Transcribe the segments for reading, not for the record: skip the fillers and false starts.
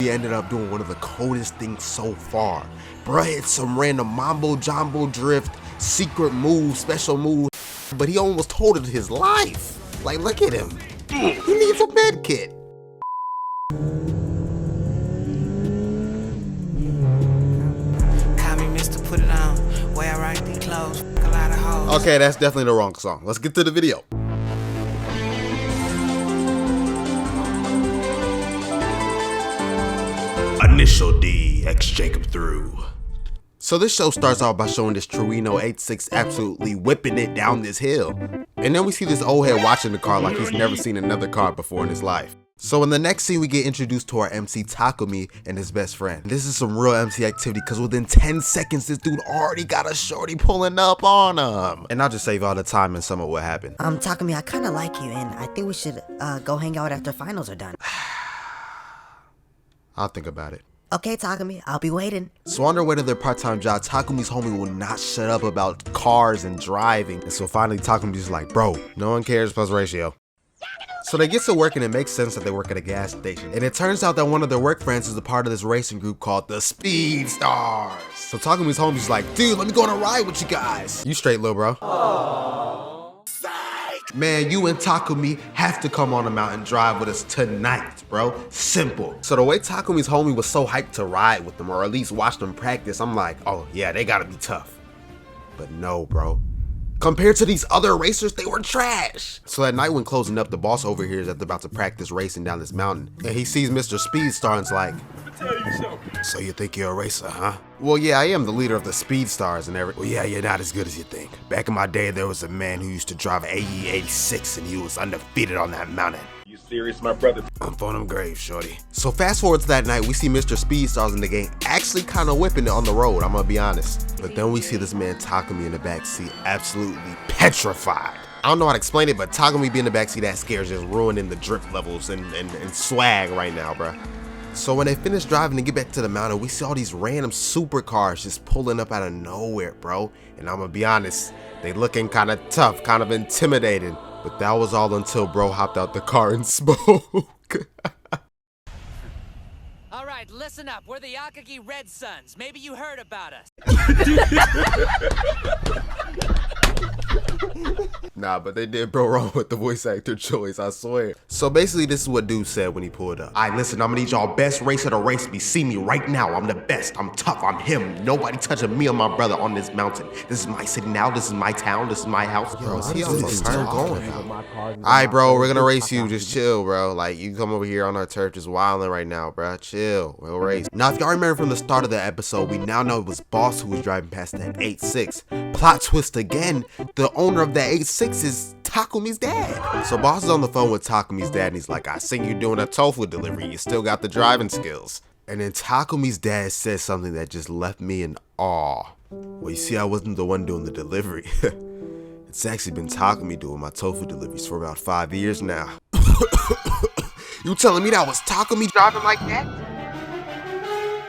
He ended up doing one of the coldest things so far. Bruh hit some random mambo jumbo drift, secret move, special move, but he almost totaled his life. Like, look at him. He needs a med kit. Put it on, wear right these clothes, a lot of hoes. Okay, that's definitely the wrong song. Let's get to the video. Initial D, JacobThru. So this show starts off by showing this Truino 86 absolutely whipping it down this hill. And then we see this old head watching the car like he's never seen another car before in his life. So in the next scene, we get introduced to our MC Takumi and his best friend. This is some real MC activity because within 10 seconds, this dude already got a shorty pulling up on him. And I'll just save all the time and some of what happened. Takumi, I kind of like you, and I think we should go hang out after finals are done. I'll think about it. Okay, Takumi, I'll be waiting. So on their way to their part-time job, Takumi's homie will not shut up about cars and driving. And so finally, Takumi's like, bro, no one cares plus ratio. So they get to work and it makes sense that they work at a gas station. And it turns out that one of their work friends is a part of this racing group called the Speed Stars. So Takumi's homie's like, dude, let me go on a ride with you guys. You straight, little bro. Aww. Psych. Man, you and Takumi have to come on the mountain drive with us tonight, bro. Simple. So the way Takumi's homie was so hyped to ride with them, or at least watch them practice, I'm like, oh yeah, they gotta be tough. But no, bro. Compared to these other racers, they were trash. So at night when closing up, the boss overhears that they're about to practice racing down this mountain. And he sees Mr. Speedstar and's like, so you think you're a racer, huh? Well, yeah, I am the leader of the Speed Stars and everything. Well, yeah, you're not as good as you think. Back in my day, there was a man who used to drive an AE86 and he was undefeated on that mountain. You serious, my brother? I'm on them grave, shorty. So fast forward to that night, we see Mr. Speedstars in the game actually kind of whipping it on the road, I'm gonna be honest. But then we see this man Takumi in the backseat absolutely petrified. I don't know how to explain it, but Takumi being in the backseat that scares just ruining the drift levels and swag right now, bruh. So when they finish driving and get back to the mountain, we see all these random supercars just pulling up out of nowhere, bro. And I'm gonna be honest, they looking kind of tough, kind of intimidating. But that was all until bro hopped out the car and spoke. All right, listen up. We're the Akagi Red Suns. Maybe you heard about us. Nah, but they did bro wrong with the voice actor choice, I swear. So basically, this is what dude said when he pulled up. Alright, listen, I'm gonna need y'all best racer to race me. See me right now. I'm the best. I'm tough. I'm him. Nobody touching me or my brother on this mountain. This is my city now. This is my town. This is my house. Bro, he almost turned going. Alright, bro, we're gonna race you. Just chill, bro. Like, you come over here on our turf just wilding right now, bro. Chill. We'll race. Now, if y'all remember from the start of the episode, we now know it was Boss who was driving past that 8.6. Plot twist again, the owner of that 8.6 is Takumi's dad. So Boss is on the phone with Takumi's dad and he's like, I seen you doing a tofu delivery. You still got the driving skills. And then Takumi's dad says something that just left me in awe. Well, you see, I wasn't the one doing the delivery. It's actually been Takumi doing my tofu deliveries for about 5 years now. You telling me that was Takumi driving like that?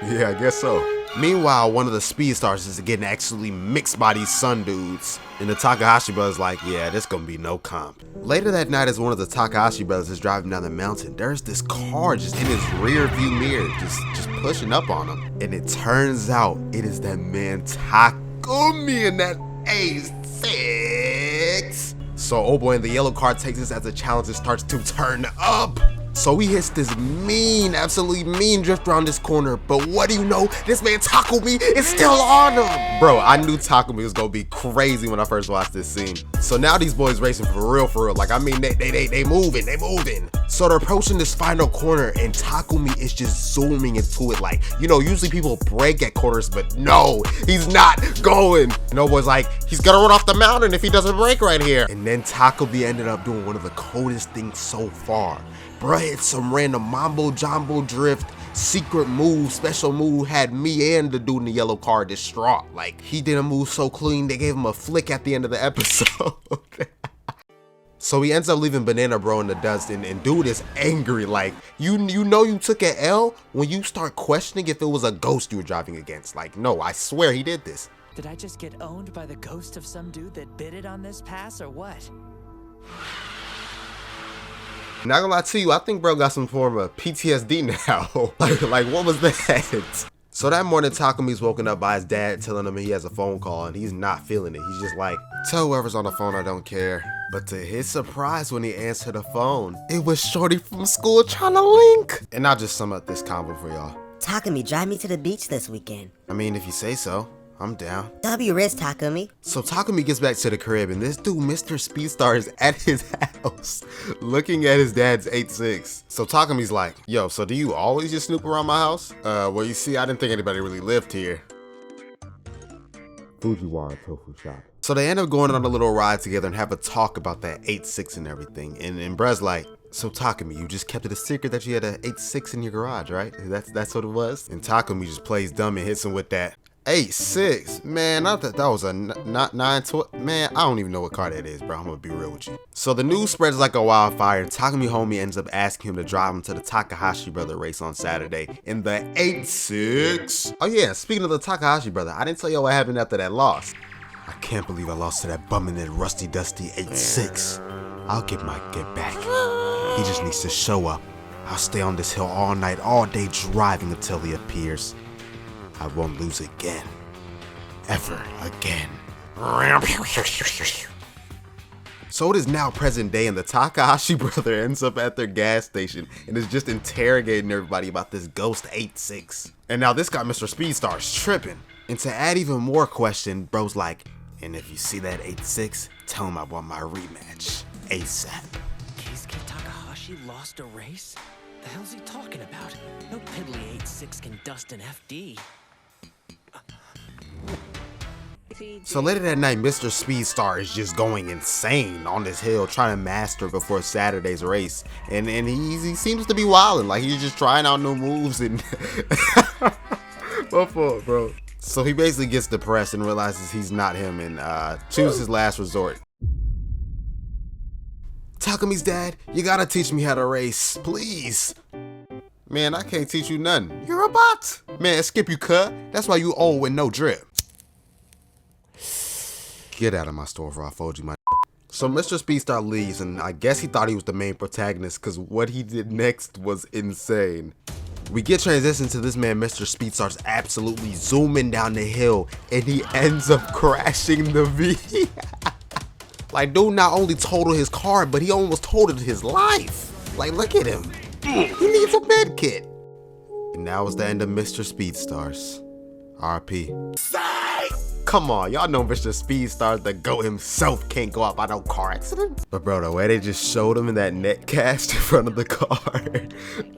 Yeah, I guess so. Meanwhile, one of the Speed Stars is getting absolutely mixed by these Sun dudes. And the Takahashi brothers like, yeah, this gonna be no comp. Later that night, as one of the Takahashi brothers is driving down the mountain, there's this car just in his rear view mirror, just pushing up on him. And it turns out it is that man Takumi in that A6. So old boy in the yellow car takes this as a challenge and starts to turn up. So he hits this mean, absolutely mean drift around this corner. But what do you know? This man Takumi is still on him. Bro, I knew Takumi was gonna be crazy when I first watched this scene. So now these boys racing for real. Like, I mean, they moving. So they're approaching this final corner and Takumi is just zooming into it. Like, you know, usually people brake at corners, but no, he's not going. And old boy's like, he's gonna run off the mountain if he doesn't brake right here. And then Takumi ended up doing one of the coldest things so far. Bruh hit some random mambo jumbo drift, secret move, special move, had me and the dude in the yellow car distraught. Like, he did a move so clean, they gave him a flick at the end of the episode. So he ends up leaving Banana Bro in the dust, and dude is angry. Like, you know you took an L when you start questioning if it was a ghost you were driving against. Like, no, I swear he did this. Did I just get owned by the ghost of some dude that bid it on this pass or what? Not gonna lie to you, I think bro got some form of PTSD now. like what was that? So that morning, Takumi's woken up by his dad telling him he has a phone call and he's not feeling it. He's just like, tell whoever's on the phone I don't care. But to his surprise, when he answered the phone, it was Shorty from school trying to link. And I'll just sum up this combo for y'all. Takumi, drive me to the beach this weekend. I mean, if you say so, I'm down. W Riz, Takumi. So Takumi gets back to the crib and this dude, Mr. Speedstar, is at his house looking at his dad's 8.6. So Takumi's like, yo, so do you always just snoop around my house? Well, you see, I didn't think anybody really lived here. Fujiwara tofu shop. So they end up going on a little ride together and have a talk about that 8.6 and everything. And Bruh's like, so Takumi, you just kept it a secret that you had an 8.6 in your garage, right? That's what it was? And Takumi just plays dumb and hits him with that 8.6. Man, I thought that was a 912. Man, I don't even know what car that is, bro. I'm gonna be real with you. So the news spreads like a wildfire, and Takumi homie ends up asking him to drive him to the Takahashi brother race on Saturday in the 8.6. Oh yeah, speaking of the Takahashi brother, I didn't tell you what happened after that loss. I can't believe I lost to that bum in that rusty dusty 8.6. I'll get back. He just needs to show up. I'll stay on this hill all night, all day driving until he appears. I won't lose again. Ever again. So it is now present day and the Takahashi brother ends up at their gas station and is just interrogating everybody about this ghost 8.6. And now this guy, Mr. Speedstar's tripping. And to add even more question, bro's like, and if you see that 8.6, tell him I want my rematch. ASAP. Keisuke Takahashi lost a race? The hell's he talking about? No piddly 8.6 can dust an FD. So later that night, Mr. Speedstar is just going insane on this hill trying to master before Saturday's race. And he seems to be wilding, like he's just trying out new moves and my fault, bro. So he basically gets depressed and realizes he's not him and chooses his last resort. Takumi's dad, you gotta teach me how to race, please. Man, I can't teach you nothing. You're a bot. Man, skip you cut. That's why you old with no drip. Get out of my store before I fold you, my. So Mr. Speedstar leaves, and I guess he thought he was the main protagonist because what he did next was insane. We get transitioned to this man, Mr. Speedstar's absolutely zooming down the hill, and he ends up crashing the V. Like, dude not only totaled his car, but he almost totaled his life. Like, look at him. He needs a med kit. And that was the end of Mr. Speedstars. RP. Come on, y'all know Mr. Speedstar, the GOAT himself, can't go out by no car accident. But bro, the way they just showed him in that net cast in front of the car,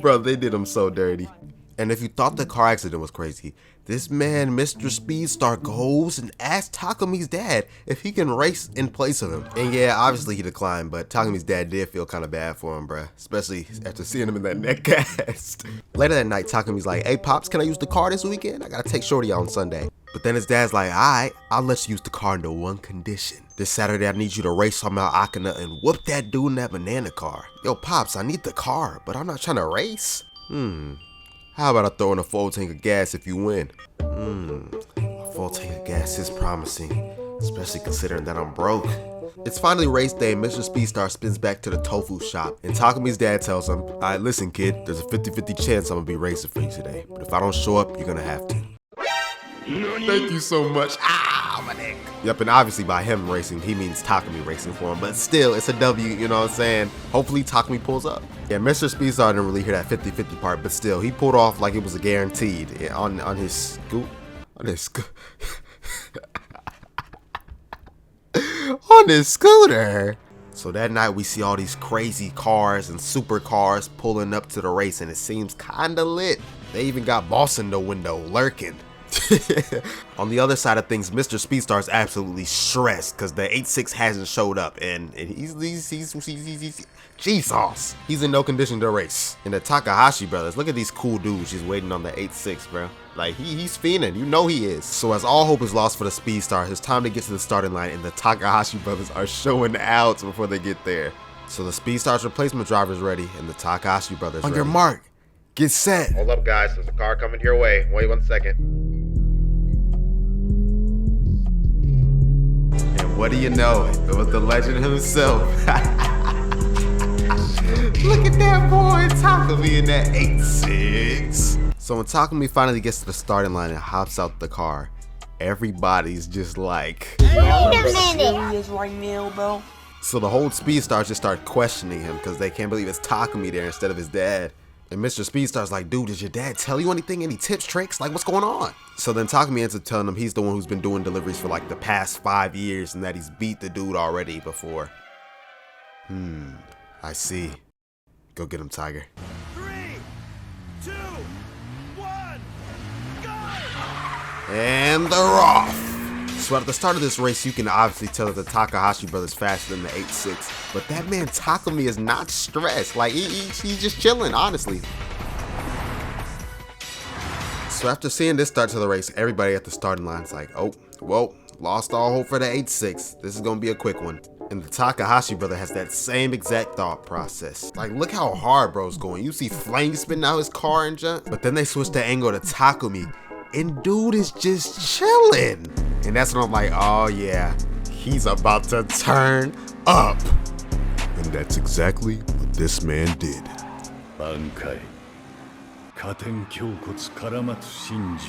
bro, they did him so dirty. And if you thought the car accident was crazy, this man, Mr. Speedstar, goes and asks Takumi's dad if he can race in place of him. And yeah, obviously he declined, but Takumi's dad did feel kind of bad for him, bruh. Especially after seeing him in that net cast. Later that night, Takumi's like, hey, Pops, can I use the car this weekend? I gotta take Shorty out on Sunday. But then his dad's like, alright, I'll let you use the car under one condition. This Saturday, I need you to race on Mount Akina and whoop that dude in that banana car. Yo, Pops, I need the car, but I'm not trying to race. How about I throw in a full tank of gas if you win? A full tank of gas is promising, especially considering that I'm broke. It's finally race day and Mr. Speedstar spins back to the tofu shop and Takumi's dad tells him, alright, listen kid, there's a 50-50 chance I'm gonna be racing for you today, but if I don't show up, you're gonna have to. Thank you so much. Ah, my neck. Yep, and obviously by him racing, he means Takumi racing for him, but still, it's a W, you know what I'm saying? Hopefully Takumi pulls up. Yeah, Mr. Speedstar didn't really hear that 50-50 part, but still, he pulled off like it was a guaranteed on his scoot. On his scooter. So that night we see all these crazy cars and supercars pulling up to the race and it seems kinda lit. They even got Boss in the window lurking. On the other side of things, Mr. Speedstar is absolutely stressed because the 8.6 hasn't showed up and he's Jesus. He's in no condition to race. And the Takahashi brothers, look at these cool dudes just waiting on the 8.6, bro. Like he's fiending, you know he is. So as all hope is lost for the Speedstars, it's time to get to the starting line and the Takahashi brothers are showing out before they get there. So the Speedstars replacement driver is ready and the Takahashi brothers on ready. Your mark, get set. Hold up guys, there's a car coming your way. Wait 1 second. And what do you know? It was the legend himself. Look at that boy, Takumi in that 8-6. So when Takumi finally gets to the starting line and hops out the car, everybody's just like, Wait a minute. Right now, bro. So the whole Speedstars just start questioning him because they can't believe it's Takumi there instead of his dad. And Mr. Speedstar's like, dude, did your dad tell you anything? Any tips, tricks? Like, what's going on? So then Takumi ends up telling him he's the one who's been doing deliveries for like the past 5 years and that he's beat the dude already before. I see. Go get him, Tiger. 3, 2, 1, go! And they're off. So at the start of this race, you can obviously tell that the Takahashi brother's faster than the 8-6. But that man Takumi is not stressed. Like, he's just chilling, honestly. So after seeing this start to the race, everybody at the starting line is like, oh, well, lost all hope for the 8-6. This is going to be a quick one. And the Takahashi brother has that same exact thought process. Like, look how hard bro's going. You see flames spitting out his car and junk. But then they switch the angle to Takumi. And dude is just chilling. And that's when I'm like, oh yeah, he's about to turn up. And that's exactly what this man did. 挽回加点胸骨絡まつ真珠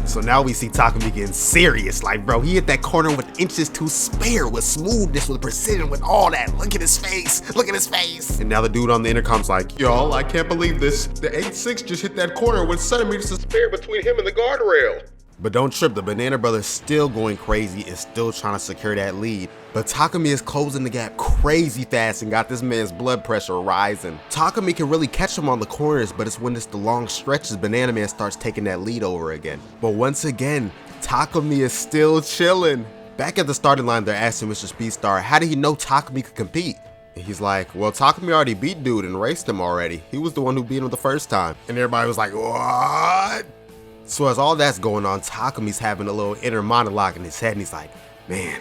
So now we see Takumi getting serious. Like, bro, he hit that corner with inches to spare, with smoothness, with precision, with all that. Look at his face. Look at his face. And now the dude on the intercom's like, y'all, I can't believe this. The 8-6 just hit that corner with centimeters to spare between him and the guardrail. But don't trip, the Banana Brother's still going crazy, is still trying to secure that lead. But Takumi is closing the gap crazy fast and got this man's blood pressure rising. Takumi can really catch him on the corners, but it's when it's the long stretches Banana Man starts taking that lead over again. But once again, Takumi is still chilling. Back at the starting line, they're asking Mr. Speedstar, how did he know Takumi could compete? And he's like, well, Takumi already beat dude and raced him already. He was the one who beat him the first time. And everybody was like, what? So as all that's going on, Takumi's having a little inner monologue in his head and he's like, man,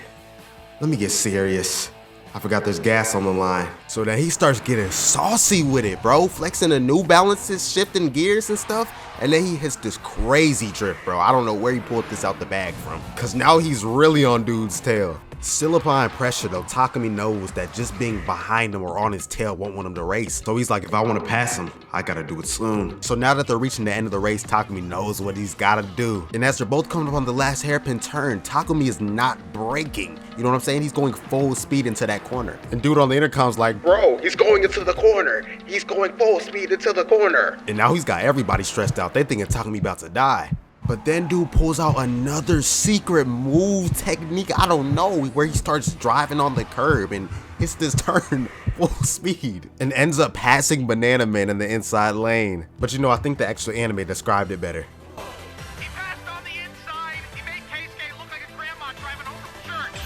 let me get serious. I forgot there's gas on the line. So then he starts getting saucy with it, bro. Flexing the New Balances, shifting gears and stuff. And then he hits this crazy drift, bro. I don't know where he pulled this out the bag from. Cause now he's really on dude's tail. Still applying pressure though, Takumi knows that just being behind him or on his tail won't want him to race. So he's like, if I want to pass him, I gotta do it soon. So now that they're reaching the end of the race, Takumi knows what he's gotta do. And as they're both coming up on the last hairpin turn, Takumi is not braking. You know what I'm saying? He's going full speed into that corner. And dude on the intercom's like, bro, he's going into the corner. He's going full speed into the corner. And now he's got everybody stressed out. They thinking Takumi about to die. But then dude pulls out another secret move technique, I don't know, where he starts driving on the curb and hits this turn full speed and ends up passing Banana Man in the inside lane. But you know, I think the extra anime described it better. He passed on the inside. He made Keisuke look like a grandma driving home from church.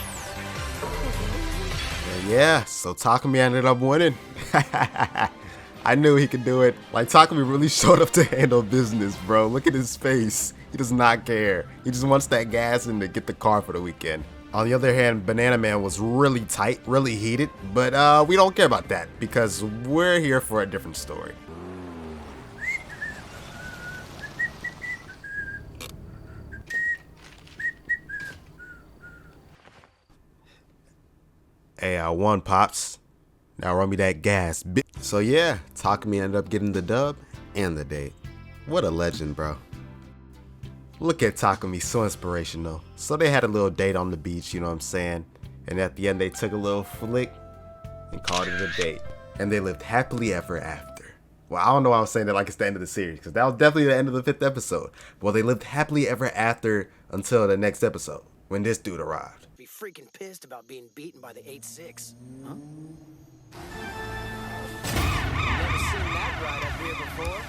And yeah, so Takumi ended up winning. I knew he could do it. Like, Takumi really showed up to handle business, bro. Look at his face. He does not care. He just wants that gas and to get the car for the weekend. On the other hand, Banana Man was really tight, really heated, but we don't care about that because we're here for a different story. Hey, I won, Pops. Now run me that gas, bitch. So yeah, Takumi ended up getting the dub and the date. What a legend, bro. Look at Takumi, so inspirational. So they had a little date on the beach, you know what I'm saying? And at the end they took a little flick and called it a date. And they lived happily ever after. Well, I don't know why I'm saying that like it's the end of the series, because that was definitely the end of the 5th episode. Well, they lived happily ever after until the next episode, when this dude arrived. Be freaking pissed about being beaten by the 8-6. Huh? Never seen that ride up here before.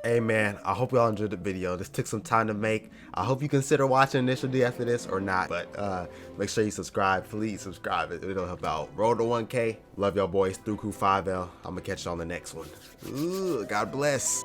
Hey man, I hope y'all enjoyed the video. This took some time to make. I hope you consider watching Initial D after this or not, but make sure you subscribe. Please subscribe. It'll help out. Roll to 1K. Love y'all boys. JacobThru 5L. I'm gonna catch you on the next one. Ooh, God bless.